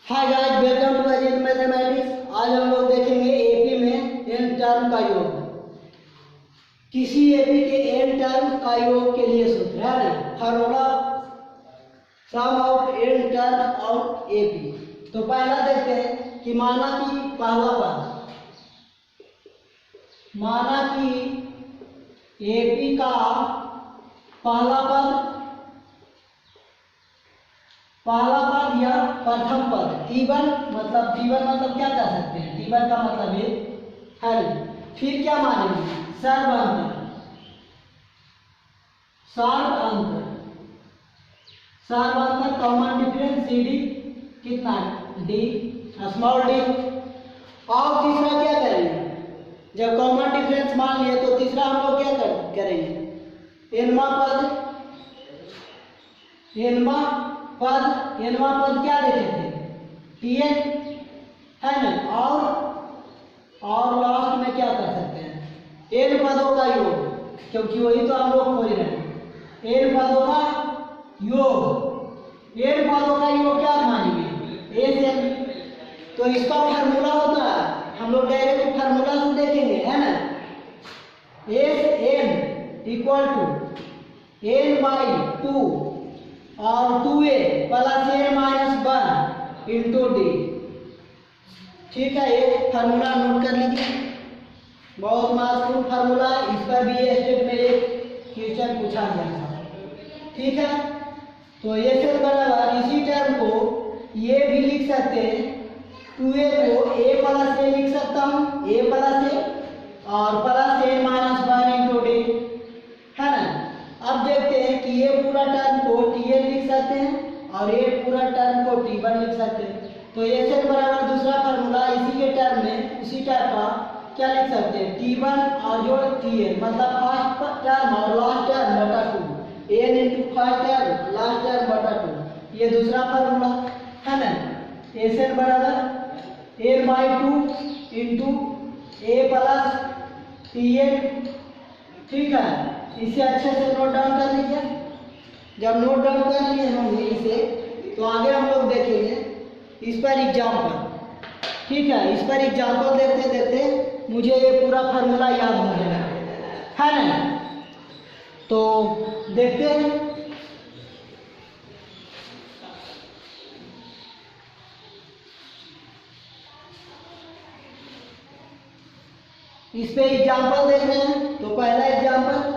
Hi guys, welcome to Ajit mathematics. आज हम लोग देखेंगे एपी में एन टर्म का योग। किसी एपी के एन टर्म का योग के लिए सूत्र है ना, formula sum of N term of AP. तो पहला देखते हैं कि माना कि एपी का पहला पद या प्रथम पद T1 मतलब क्या कह सकते हैं, T1 का मतलब है। फिर क्या मानेंगे, सर्व अंतर कॉमन डिफरेंस CD कितना D स्मॉल d। और तीसरा क्या करेंगे, जब कॉमन डिफरेंस मान लिए तो तीसरा हम लोग क्या करेंगे, एनवा पद क्या देखे थे, Tn है ना। और लास्ट में क्या कर सकते हैं, एन पदों का योग, क्योंकि वही तो हम लोग खोज रहे हैं। एन पदों का योग क्या मानेंगे, ए से। तो इसका फार्मूला होता है, हम लोग डायरेक्ट फार्मूला से देखेंगे, है ना। S N equal to N by 2 और 2a plus a minus 1 into D. ठीक है, ये फार्मूला नोट कर लीजिए, बहुत महत्वपूर्ण फार्मूला। इस पर भी स्टेट में एक क्वेश्चन पूछा गया था। ठीक है, तो ये से बराबर इसी टर्म को ये भी लिख सकते हैं, 2a को a प्लस a लिख सकता हूँ, a प्लस a और plus a minus 1 into D, है ना। अब देखते हैं कि ये पूरा टर्म को Tn लिख सकते हैं और ये पूरा टर्म को T1 लिख सकते हैं। तो ये से बराबर दूसरा फार्मूला इसी के टर्म में उसी टाइप का क्या लिख सकते हैं, T1 और जो Tn मतलब फर्स्ट टर्म और लास्ट टर्म बटा 2, n into first term last term बटा 2, ये दूसरा फार्मूला है ना। ए से बराबर n by 2 into a plus Tn। ठीक है, इसे अच्छे से नोट डाउन कर लीजिए। जब नोट डाउन कर लिए होंगे इसे, तो आगे हम लोग देखेंगे इस पर एग्जाम्पल। ठीक है, इस पर एग्जाम्पल देखते देखते मुझे ये पूरा फार्मूला याद हो गया, है ना। तो देखते हैं, इस पे एग्जाम्पल देख रहे हैं। तो पहला एग्जाम्पल,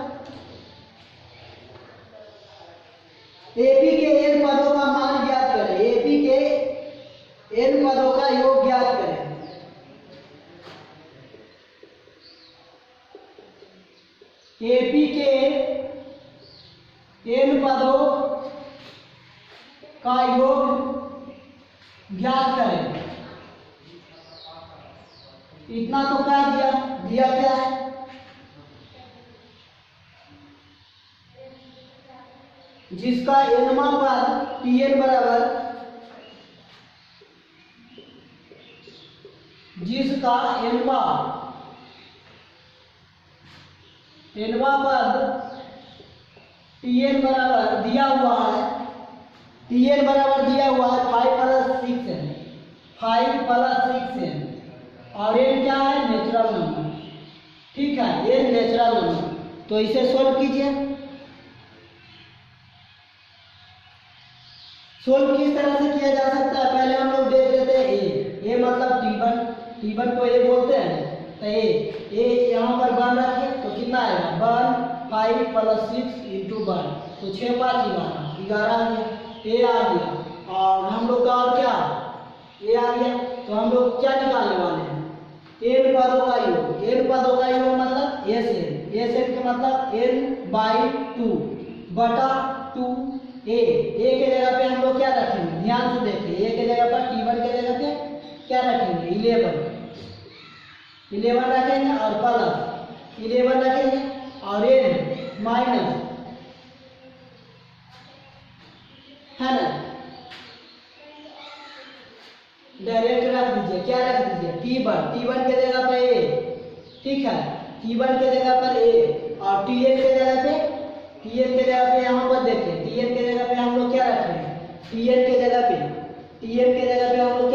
एपी के एन पदों का मान ज्ञात करें, एपी के एन पदों का योग ज्ञात करें। एपी के एन पदों का योग ज्ञात करें। इतना तो कह दिया क्या है, जिसका एनवा पद Tn बराबर, जिसका एनवा पद Tn बराबर दिया हुआ है, Tn बराबर दिया हुआ है 5 प्लस 6n, 5 प्लस 6n, और n क्या है, नेचुरल नंबर। ठीक है, n नेचुरल नंबर। तो इसे सोल्व कीजिए। सोल्व किस तरह से किया जा सकता है, पहले हम लोग देख लेते हैं। ए मतलब T1 को ए बोलते हैं, तो ए यहाँ पर 1 रखिए तो कितना आएगा, 1 5 प्लस 6 इंटू 1, तो 6 5 11 आ गया, ए आ गया। और हम लोग का और क्या, ए आ गया। तो हम लोग क्या निकालने वाले हैं, एन पदों का योग। एन पदों का योग मतलब एस एन का मतलब n बाई 2 बटा 2a। ए के जगह पे हम लोग क्या रखेंगे, ध्यान से देखिए, ए के जगह पर T1 के जगह पे क्या रखेंगे, 11 रखेंगे और प्लस 11 रखेंगे और n माइनस, है ना। डायरेक्ट रख दीजिए, क्या रख दीजिए, T1 के जगह पे a। ठीक है, T1 के जगह पर a और Tn के जगह पे यहाँ पर देखिए, Tn के जगह पे हम लोग क्या रखेंगे, Tn के जगह पे हम लोग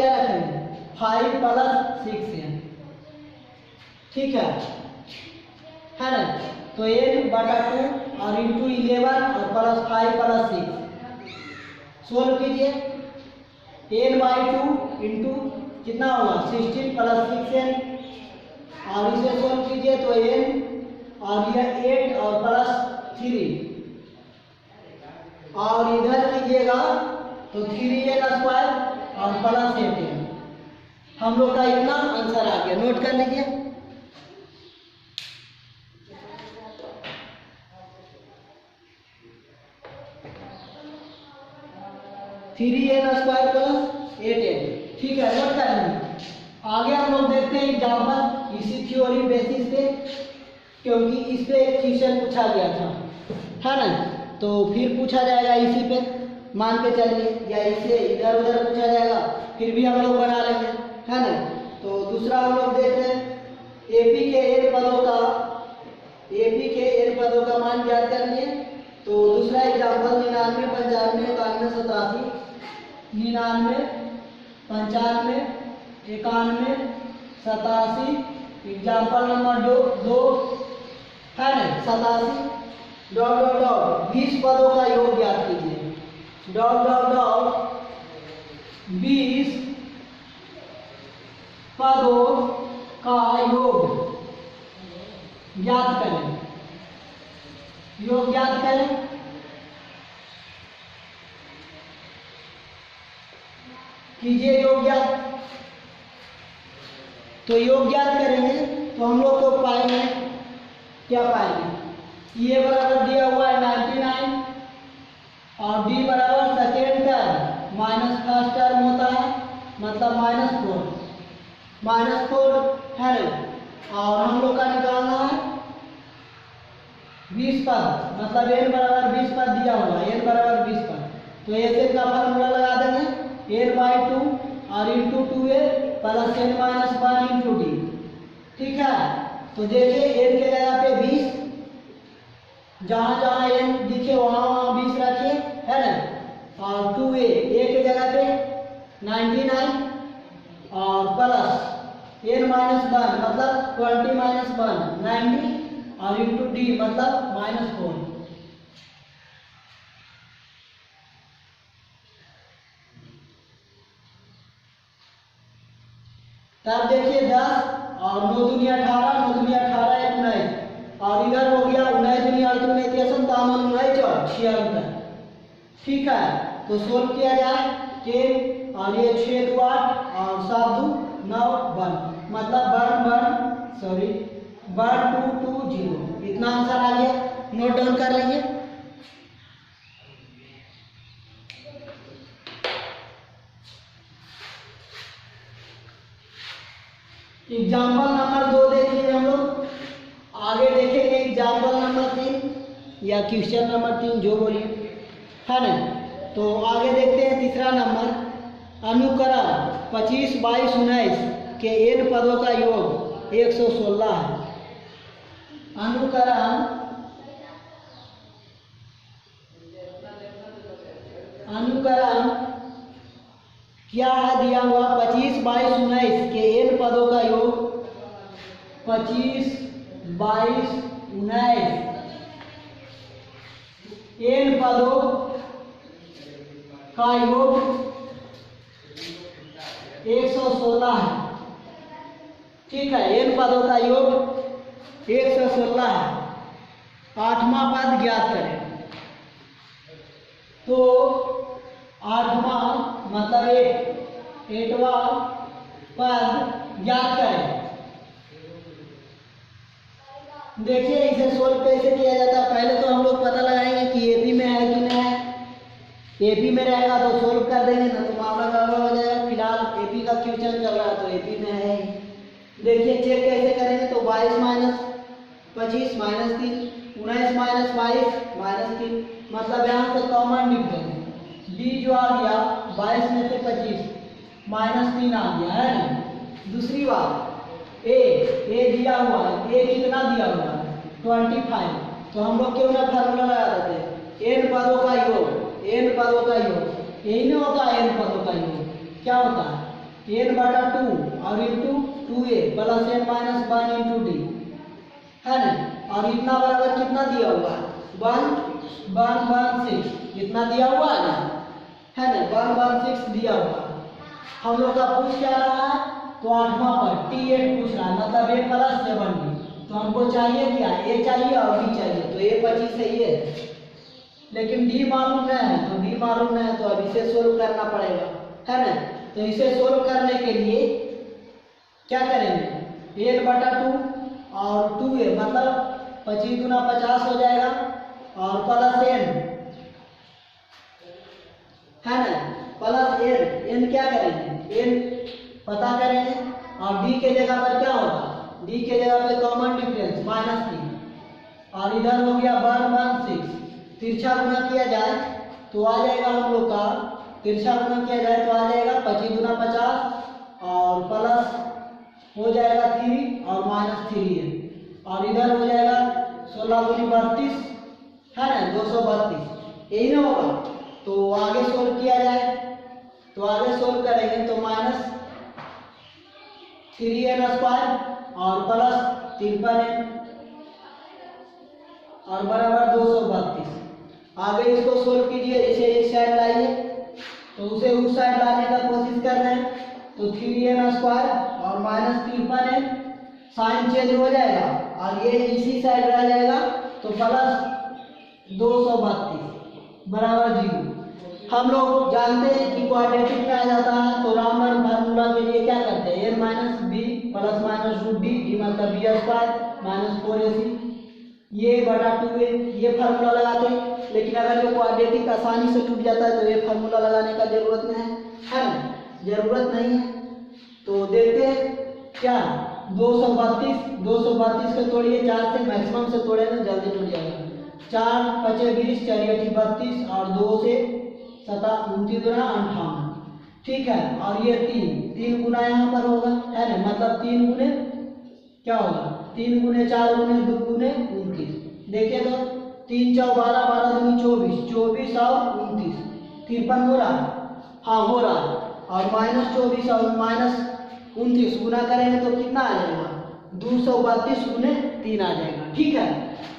5 + 6n, ठीक है ना। तो n/2 और इंटू 11 और +5 + 6 सोल्व कीजिए। n/2 इंटू कितना होगा 16 + 6n, और इसे सोल्व कीजिए तो n और यह 8 और +3, और इधर कीजिएगा तो 3n² और +8n। हम लोग का इतना आंसर आ गया, नोट कर लीजिए। (3n² + 8n), ठीक है, नोट कर लीजिए। आगे हम लोग देखते हैं एग्जाम्पल इसी थ्योरी बेसिस पे, क्योंकि इस पे एक क्वेश्चन पूछा गया था, है ना। तो फिर पूछा जाएगा इसी पे, मान के चलिए, या इसे इधर उधर पूछा जाएगा, फिर भी हम लोग बना लेंगे, है ना। तो दूसरा हम लोग देखते हैं एपी के n पदों का मान ज्ञात करनी है। तो दूसरा एग्जाम्पल 99, 95, 91, 87, 99, 95, 91, 87, एग्जाम्पल नंबर 2 है ना 87, ... 20 पदों का योग ज्ञात कीजिए। ... 20 पदों का योग ज्ञात करें। योग ज्ञात करें, कीजिए योग ज्ञात। तो योग ज्ञात करेंगे तो हम लोग को पाएंगे, क्या पाएंगे, ये बराबर दिया हुआ है 99, और d बराबर second term minus first term होता है, मतलब -4 है ना। और हम लोग का निकालना है 20 पद, मतलब n बराबर 20 पद दिया हुआ है, n बराबर 20 पद। तो ऐसे का फार्मूला लगा देंगे, n/2 और into 2a + n - 1 into d, ठीक है। तो देखिए n के जगह पे 20, जहां जहां n दिखे वहां वहां 20 रखिए, है ना। और 2a के जगह पे 99 और प्लस n - 1 मतलब 20 - 1 90 और इंटू d मतलब -4। तब देखिए 10 और 9 दूनी 18, 9 दूनी 18 1 19, और इधर हो गया 19 दूनी 48 57 19 76, ठीक है। तो सोल्व किया जाए 10 और ये 6 2 8 और 7 2 9 1, मतलब 1 2 2 0, इतना आंसर आ गया। नोट डाउन कर लीजिए। एग्जाम्पल नंबर 2 देखिए, हम लोग आगे देखेंगे एग्जाम्पल नंबर 3 या क्वेश्चन नंबर 3 जो बोलिए, है ना। तो आगे देखते हैं तीसरा नंबर, अनुकरण 25 22 19 के n पदों का योग 116 है। अनुकरण क्या है दिया हुआ, 25 22 19 के n पदों का योग, 25 22 19 n पदों का योग 116 है, ठीक है। n पदों का योग 116 है। 8वां पद ज्ञात करें। तो 8वां मतलब 8वां पद ज्ञात करें। देखिए इसे सोल्व कैसे किया जाता है। पहले तो हम लोग पता लगाएंगे कि एपी में है कि नहीं है। एपी में रहेगा तो सोल्व कर देंगे, ना तो मामला गड़बड़ हो जाएगा। फिलहाल एपी का क्वेश्चन चल रहा है तो एपी में है। देखिए चेक कैसे करेंगे, तो 22 - 25 - 3, 19 - 22 - 3, मतलब यहाँ से कॉमन डिफरेंस डी जो आ गया 22 में से 25 -3 आ गया, है ना। दूसरी बात ए दिया हुआ है, ए कितना दिया हुआ है 25। तो हम लोग क्यों ना फार्मूला लगा देते हैं, n पदों का योग, n पदों का योग, यही ना होता है n पदों का योग, क्या होता है एन बटा 2 और into 2a plus N minus 1 into D, है ना। और इतना बराबर कितना दिया हुआ है 116 इतना दिया हुआ है ना, है ना। 116 दिया हुआ है। हम लोग का पूछ क्या रहा है, तो 8वां पर T8 पूछ रहा है, मतलब a प्लस 7d। तो हमको चाहिए क्या, a चाहिए और d चाहिए, तो a 25 है ये, लेकिन d मालूम नहीं है, तो d मालूम नहीं है तो अब इसे सोल्व करना पड़ेगा, है ना। तो इसे सोल्व करने के लिए क्या करेंगे, n बटा 2 और 2a मतलब 25 गुना 50 हो जाएगा और प्लस n, है ना, प्लस n क्या करेंगे, n पता करेंगे और d के जगह पर क्या होगा, d के जगह पे कॉमन डिफरेंस -3 और इधर हो गया 116। तिरछा गुना किया जाए तो आ जाएगा हम लोग का, तिरछा गुना किया जाए तो आ जाएगा 25 गुना 50 और प्लस हो जाएगा 3 और -3 है और इधर हो जाएगा 16 दूनी 32, है ना, 232, यही ना होगा। तो आगे सोल्व किया जाए, तो आगे सोल्व करेंगे तो -3n² और प्लस 53n और बराबर 232। आगे इसको सोल्व कीजिए, इसे इस साइड लाइए, तो उसे उस साइड लाने का कोशिश कर रहे हैं, तो 3n² और -53n, साइन चेंज हो जाएगा और ये इसी साइड रह जाएगा, तो प्लस 232 बराबर 0। हम लोग जानते हैं कि क्वाड्रेटिक में आ जाता है, तो रामन फार्मूला के लिए क्या करते हैं, n minus B plus minus root D, D मतलब b² माइनस 4ac, ये बटा 2a, ये फार्मूला लगाते हैं। लेकिन अगर जो क्वाड्रेटिक आसानी से टूट जाता है तो ये फार्मूला लगाने का जरूरत नहीं है ना, जरूरत नहीं है। तो देखते हैं क्या 232 को तोड़िए 4 से, मैक्सिमम से तोड़े ना जल्दी टूट जाएगा। 4 5 20 4 8 32 और 2 से 29 दूना 58, ठीक है। और ये 3 गुना यहाँ पर होगा, है ना, मतलब 3 गुने क्या होगा, 3 गुने 4 गुने 2 गुने 29। देखिए तो 3 4 12 12 दूनी 24, 24 और 29 53 हो रहा है, हाँ हो रहा है। और -24 और -29 गुना करेंगे तो कितना आ जाएगा, 232 गुने 3 आ जाएगा, ठीक है।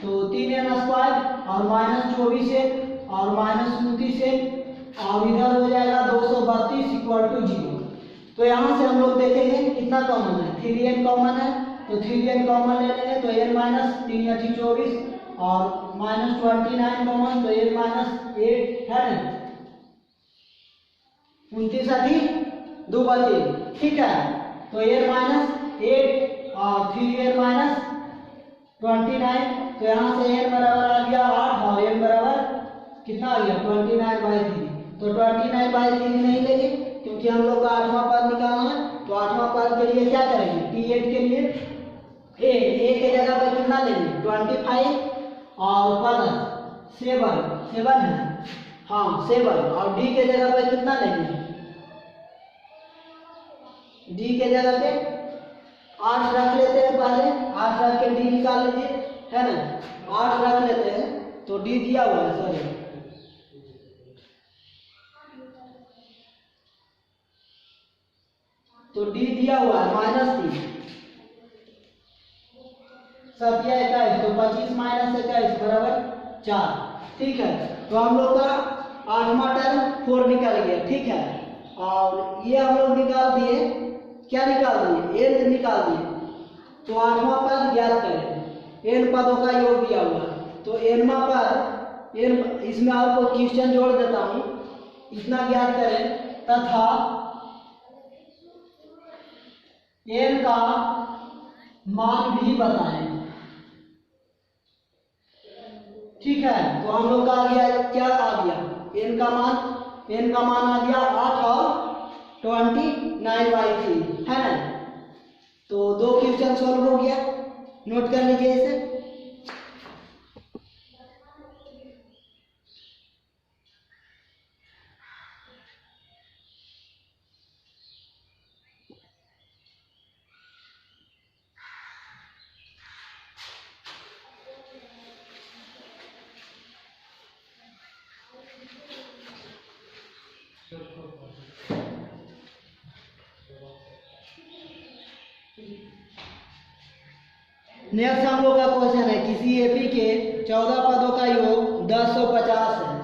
तो 3n² और -24 है और -29 है और इधर हो जाएगा 232 = 0। तो यहाँ से हम लोग देखेंगे कितना कॉमन है, 3n कॉमन है, तो 3n कॉमन ले लेंगे तो n माइनस 3 × 24 और -29 कॉमन तो n माइनस 8, है ना, 29 × 2 बचे, ठीक है। तो n माइनस 8 और 3n माइनस 29, तो यहाँ से n बराबर आ गया 8 और n बराबर कितना आ गया 29/3। तो 29/3 नहीं लेंगे क्योंकि हम लोग का 8वां पद निकालना है, तो 8वां पद के लिए क्या करेंगे, T8 के लिए a के जगह पर कितना लेंगे 25 और प्लस 7 है, हाँ 7 और d के जगह पर कितना लेंगे, d के जगह पे 8 रख लेते हैं, पहले 8 रख के d निकाल लीजिए, है ना, 8 रख लेते हैं तो d दिया हुआ है, सॉरी तो d दिया हुआ है -3 7 या 21, तो 25 - 21 बराबर 4, ठीक है। तो हम लोग का 8वां टर्म 4 निकल गया, ठीक है। और ये हम लोग निकाल दिए, क्या निकाल दिए, n निकाल दिए। तो 8वां पद ज्ञात करें, n पदों का योग दिया हुआ है, तो nवां पद n, इसमें आपको क्वेश्चन जोड़ देता हूँ, इतना ज्ञात करें तथा n का मान भी बताएं, ठीक है। तो हम लोग का आ गया, क्या आ गया, n का मान आ गया 8 और 29/3, है ना। तो 2 क्वेश्चन सॉल्व हो गया, नोट कर लीजिए इसे। नेक्स्ट हम लोग का क्वेश्चन है, किसी एपी के 14 पदों का योग 1050 है।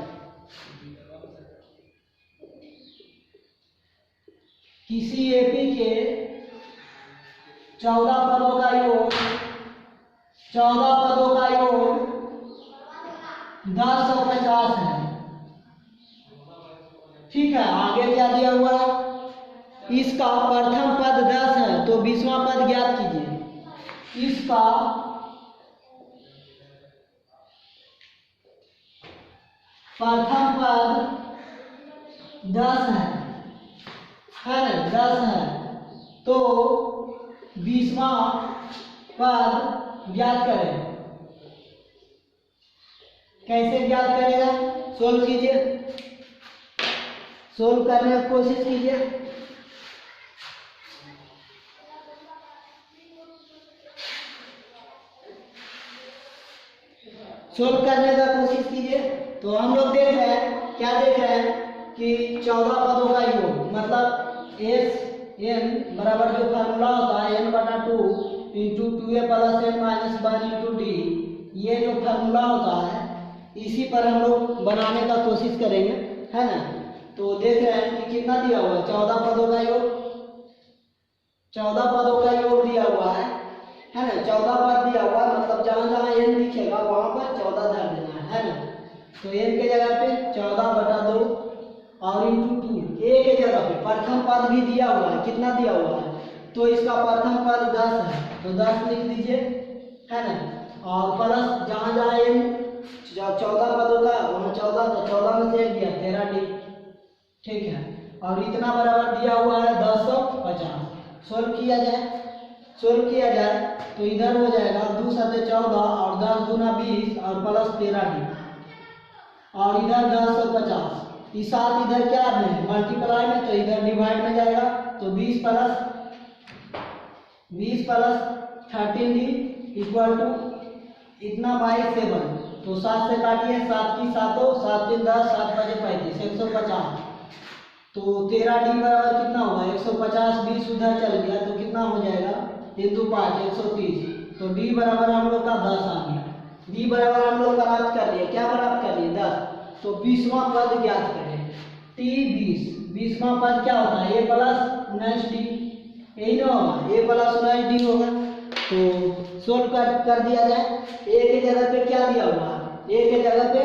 किसी एपी के 14 पदों का योग 1050 है। ठीक है, आगे क्या दिया हुआ है, इसका प्रथम पद 10 है तो 20वां पद ज्ञात कीजिए। इसका प्रथम पद 10 है ना, 10 है तो 20वां पद ज्ञात करें। कैसे ज्ञात करेगा, सोल्व कीजिए, सोल्व करने की कोशिश कीजिए। सोल्व करने का कोशिश कीजिए। तो हम लोग देख रहे हैं, क्या देख रहे हैं कि 14 पदों का योग मतलब एस एन बराबर जो फार्मूला होता है n/2 into 2a + n - 1 into D, ये जो फार्मूला होता है इसी पर हम लोग बनाने का कोशिश करेंगे, है ना। तो देख रहे हैं कि कितना दिया हुआ है, 14 पदों का योग, 14 पदों का योग दिया हुआ है ना। 14 पद दिया हुआ मतलब जहाँ जहाँ n दिखेगा वहाँ पर 14 धर देना है ना। तो n के जगह पे 14/2 और इंटू 2, a के जगह पे प्रथम पद भी दिया हुआ है, कितना दिया हुआ है, तो इसका प्रथम पद 10 है तो 10 लिख दीजिए, है ना। और प्लस जहाँ जहाँ n 14 पदों का वहाँ 14, तो 14 में से 1 गया 13 डी, ठीक है। और इतना बराबर दिया हुआ है 1050। सोल्व किया जाए तो इधर हो जाएगा 2 × 7 = 14 और 10 × 20 और प्लस 13 डी, और इधर 1050, इस साथ इधर क्या में मल्टीप्लाई में, तो इधर डिवाइड में जाएगा, तो 20 + 13 डी इक्वल टू इतना 22/7, तो 7 से काटिए, 7 की 7 7 3 10 7 5 35 150, तो 13 डी बराबर कितना होगा 150, 20 उधर चल गया तो कितना हो जाएगा 3 × 5 130, तो डी बराबर हम लोग का 10 आ गया। डी बराबर हम लोग प्राप्त कर लिए, क्या प्राप्त कर लिए 10, तो 20वां पद ज्ञात करें। टी 20वां पद क्या होता है, a + 19 डी, यही ना होगा, a + 19 डी होगा। तो सोल्व कर दिया जाए। a के जगह पे क्या दिया हुआ है, a के जगह पे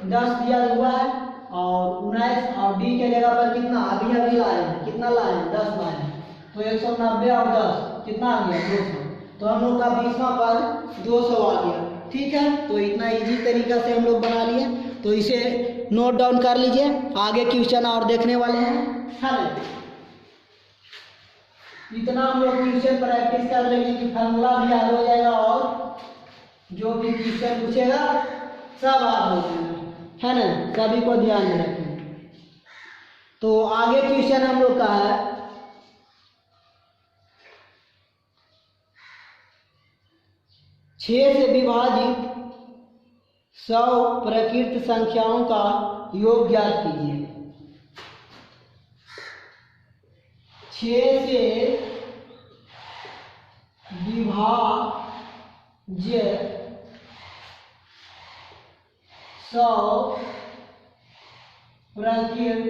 10 दिया हुआ है और 19, और डी के जगह पर कितना अभी लाए हैं, कितना लाए हैं 10 लाए हैं, तो 190 और 10 कितना आ गया 200, तो हम लोग का 20वां पद 200 आ गया। ठीक है, तो इतना इजी तरीका से हम लोग बना लिए, तो इसे नोट डाउन कर लीजिए, आगे क्वेश्चन और देखने वाले हैं, है ना। इतना हम लोग क्वेश्चन प्रैक्टिस कर लेंगे कि फार्मूला भी याद हो जाएगा और जो भी क्वेश्चन पूछेगा सब याद हो जाएगा, है ना। सभी को ध्यान में रखें। तो आगे क्वेश्चन हम लोग का है, छह से विभाजित 100 प्रकृत संख्याओं का योग ज्ञात कीजिए। 6 से विभाज्य 100 प्रकृत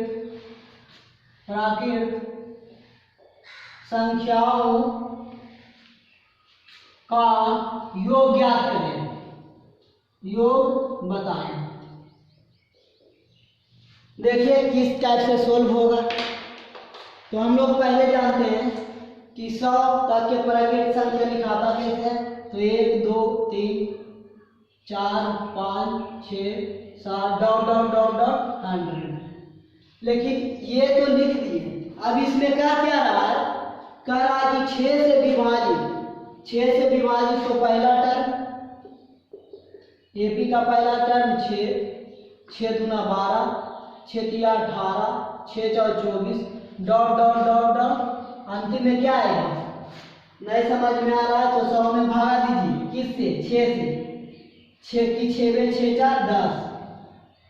संख्याओं का योग ज्ञात करें, योग बताएं। देखिए किस टाइप से सोल्व होगा। तो हम लोग पहले जानते हैं कि 100 तक के प्रकृत संख्या लिखाता कैसे है, तो 1 2 3 4 5 6 7 डॉट डॉट डॉट डॉट 100। लेकिन ये तो लिख दिए, अब इसमें क्या रहा है, कह रहा है कि 6 से विभाजित, तो पहला टर्म एपी का पहला term 6, 6 × 12, 6 × 18, 6 × 24 dot dot dot dot, अंतिम में क्या आएगा, नहीं समझ में आ रहा है तो 100 में भागा दीजिए, किससे 6 से, 6 की 6 में 6 4 10,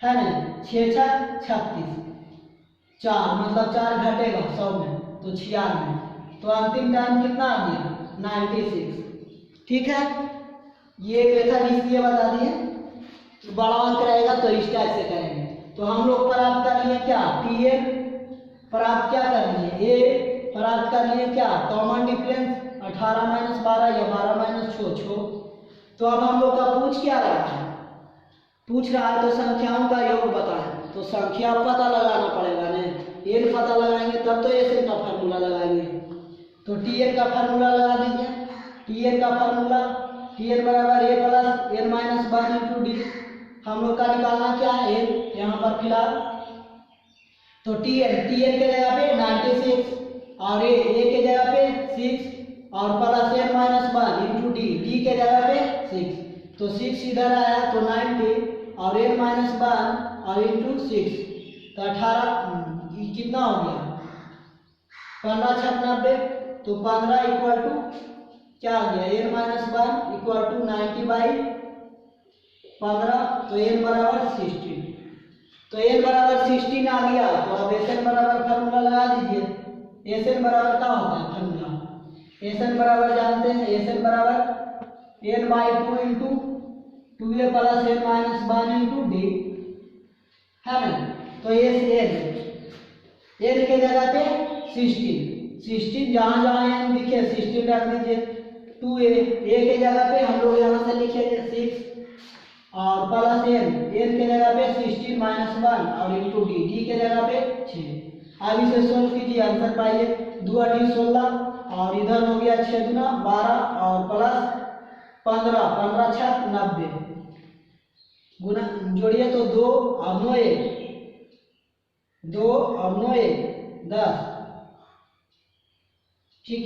है ना, 6 4 36, 4 मतलब 4 घटेगा 100 में तो 96, तो अंतिम टाइम कितना आ गया 96। ठीक है, ये मेथड इसलिए बता दिए, बड़ा अंक रहेगा तो इस टाइप से करेंगे। तो हम लोग प्राप्त कर लिए क्या, Tn प्राप्त क्या कर लिए, ए प्राप्त कर लिए क्या, कॉमन डिफरेंस 18 - 12 या 12 - 6। तो अब हम लोग का पूछ क्या रहा है, पूछ रहा है तो संख्याओं का योग बताएं। तो संख्या पता लगाना पड़ेगा ना, एन पता लगाएंगे तब तो एन का फार्मूला लगाएंगे। तो Tn का फार्मूला लगा दीजिए। Tn का फार्मूला Tn बराबर a plus n minus 1 into D. हम लोग का निकालना क्या है, n यहाँ पर फिलहाल। तो Tn के जगह पे 96 और a के जगह पे 6 और plus n minus 1 into D के जगह पे 6। तो 6 इधर आया तो 90 और n माइनस 1 और इंटू 6 तो 18 कितना हो गया, 15 × 6 90। तो 15 इक्वल टू क्या आ गया, n माइनस 1 इक्वल टू 90/15। तो n बराबर 16। तो n बराबर 16 आ गया। तो अब Sn बराबर फार्मूला लगा दीजिए। Sn बराबर क्या होता है फार्मूला, Sn बराबर जानते हैं, Sn बराबर n/2 into 2a plus n minus 1 into D है ना। तो n के जगह पे 16 जहाँ जहाँ n दिखे 16 रख दीजिए। 2a के जगह पे हम लोग यहाँ से लिखेंगे 6 और प्लस n के जगह पे 16 माइनस 1 और इंटू डी के जगह पे 6। अब इसे सोल्व कीजिए, आंसर पाइए 2 × 8 16 और इधर हो गया 6 × 12 और प्लस 15 15 × 6 90 गुना जोड़िए तो 2 और 9 2 और 9 10। ठीक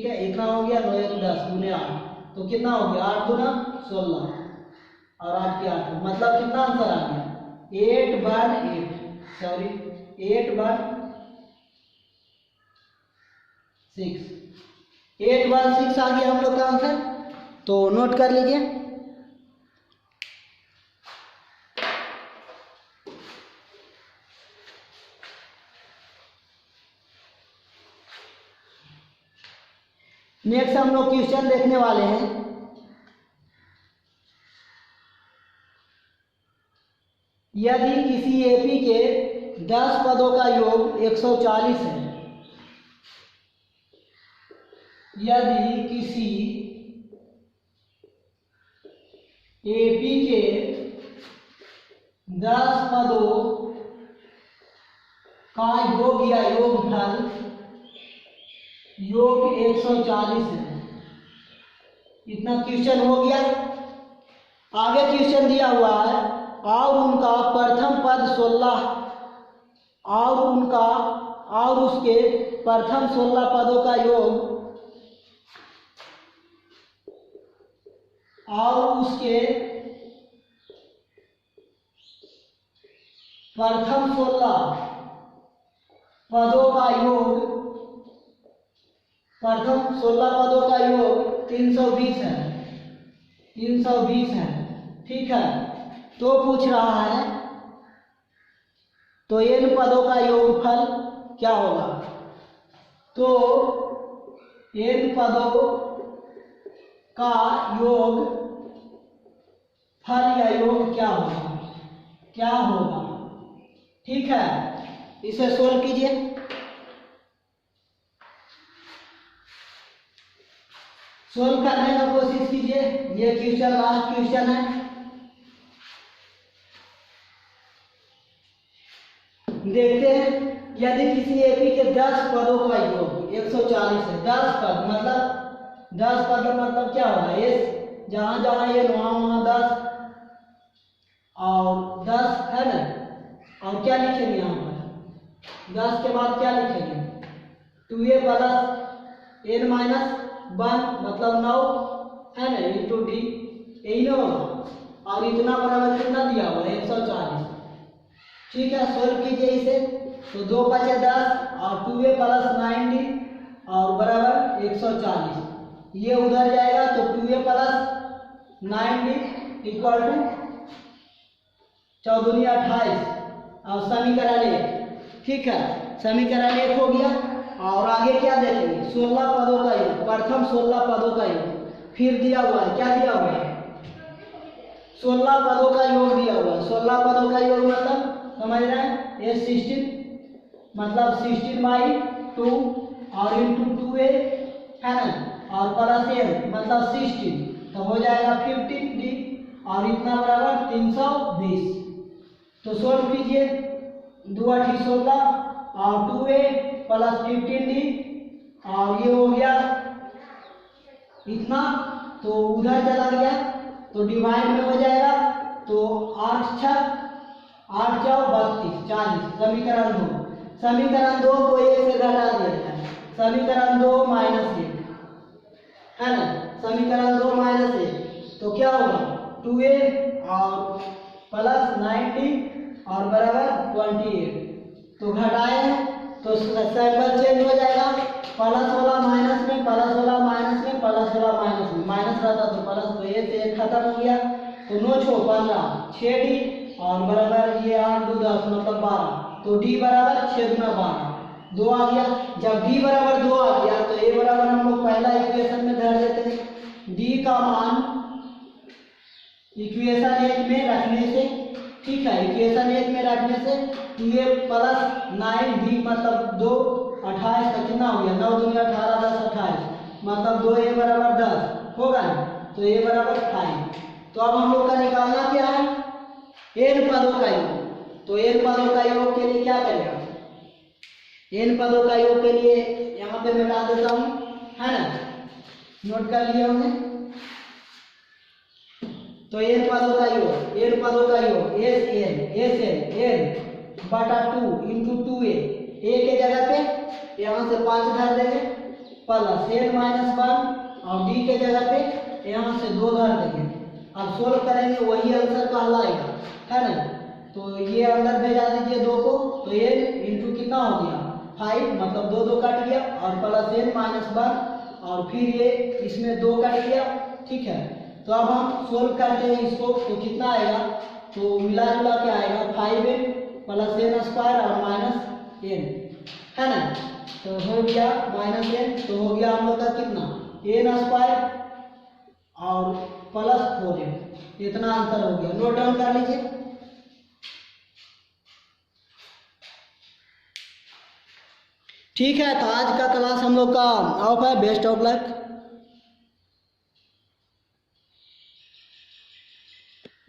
है, इतना हो गया 9 × 10 गुने 8। तो कितना हो गया, 8 × 2 = 16 और 8 के 8 मतलब कितना आंसर आ गया, 8/8 सॉरी 8/6 8/6 आ गया हम लोग का आंसर। तो नोट कर लीजिए। नेक्स्ट हम लोग क्वेश्चन देखने वाले हैं। यदि किसी एपी के 10 पदों का योग 140 है, यदि किसी एपी के 10 पदों का योग या योगफल योग 140 है। इतना क्वेश्चन हो गया। आगे क्वेश्चन दिया हुआ है और उनका प्रथम पद 16 और उसके प्रथम 16 पदों का योग और उसके प्रथम 16 पदों का योग 320 है 320 है। ठीक है, तो पूछ रहा है तो n पदों का योगफल क्या होगा। तो n पदों का योग फल या योग क्या होगा। ठीक है, इसे सोल्व कीजिए। सोल्व करने का कोशिश कीजिए। ये क्वेश्चन लास्ट क्वेश्चन है। देखते हैं, यदि किसी एपी के 10 पदों का योग 140 है, 10 पद मतलब क्या होगा, एस जहां जहां ये वहां 10 और 10 है ना। और क्या लिखेंगे यहाँ पर, 10 के बाद क्या लिखेंगे, 2a प्लस n माइनस 1 मतलब 9 है ना इंटू डी, यही ना होगा। और इतना बराबर कितना दिया हुआ है 140। ठीक है, सोल्व कीजिए इसे। तो 2 × 5 = 10 और 2a प्लस 9d और बराबर 140। ये उधर जाएगा तो 2a plus 9d equal to 14 × 28 और समीकरण 1। ठीक है, समीकरण 1 हो गया। और आगे क्या देखेंगे, 16 पदों का योग, प्रथम 16 पदों का योग। फिर दिया हुआ है, क्या दिया हुआ है, 16 पदों का योग दिया हुआ है। 16 पदों का योग मतलब समझ रहे हैं, ये 16 मतलब 16/2 और इंटू 2a है ना, और प्लस n मतलब 16, तो हो जाएगा 15d और इतना बराबर 320। तो सोल्व कीजिए, 2 8 16 और 2a प्लस 15d और ये हो गया इतना, तो उधर चला गया तो डिवाइड में हो जाएगा, तो 8 6 8 4 32 40। समीकरण 2, समीकरण 2 को 1 से घटा दिया जाए, समीकरण 2 -1 है ना, समीकरण 2 -1 तो क्या होगा, 2a और प्लस 90 और बराबर 28। तो घटाए तो सैंपल चेंज हो जाएगा, प्लस वाला माइनस में, प्लस वाला माइनस में, प्लस वाला माइनस में, माइनस रहता तो प्लस, तो ये से एक खत्म हो गया, तो 9 6 15 6d और बराबर ये 8 2 10 मतलब 12, तो d बराबर 6 गुना 12 2 आ गया। जब d बराबर 2 आ गया तो a बराबर हम लोग पहला इक्वेशन में धर देते हैं, d का मान इक्वेशन 1 में रखने से, ठीक है, इक्वेशन 1 में रखने से 2a प्लस 9d मतलब 2 28 का कितना हो गया, 9 2 18 10 28 मतलब 2a बराबर 10 होगा ना, तो a बराबर 5। तो अब हम लोग का निकालना क्या है, n पदों का योग। तो n पदों का योग के लिए क्या करेगा, n पदों का योग के लिए यहाँ पे मिटा देता हूँ, है ना, नोट कर लिया हमने। तो n पदों का योग, n पदों का योग sn n बटा 2 इंटू 2a, a के जगह पे यहाँ से 5 धर देंगे, प्लस n -1 और d के जगह पे यहाँ से 2 धर देंगे। अब सोल्व करेंगे वही आंसर कहलाएगा, है ना, तो ये अंदर भेजा दीजिए 2 को, तो ये इंटू कितना हो गया 5 मतलब 2 2 कट गया और प्लस n -1 और फिर ये इसमें 2 कट गया, ठीक है। तो अब हम सोल्व करते हैं इसको, तो कितना आएगा, तो मिला जुला के आएगा 5n प्लस n स्क्वायर और माइनस n, है ना, तो हो गया -n, तो हो गया हम लोग का कितना n स्क्वायर और प्लस 4n, इतना आंसर हो गया। नोट डाउन कर लीजिए। ठीक है, तो आज का क्लास हम लोग का ऑफ है, बेस्ट ऑफ लक।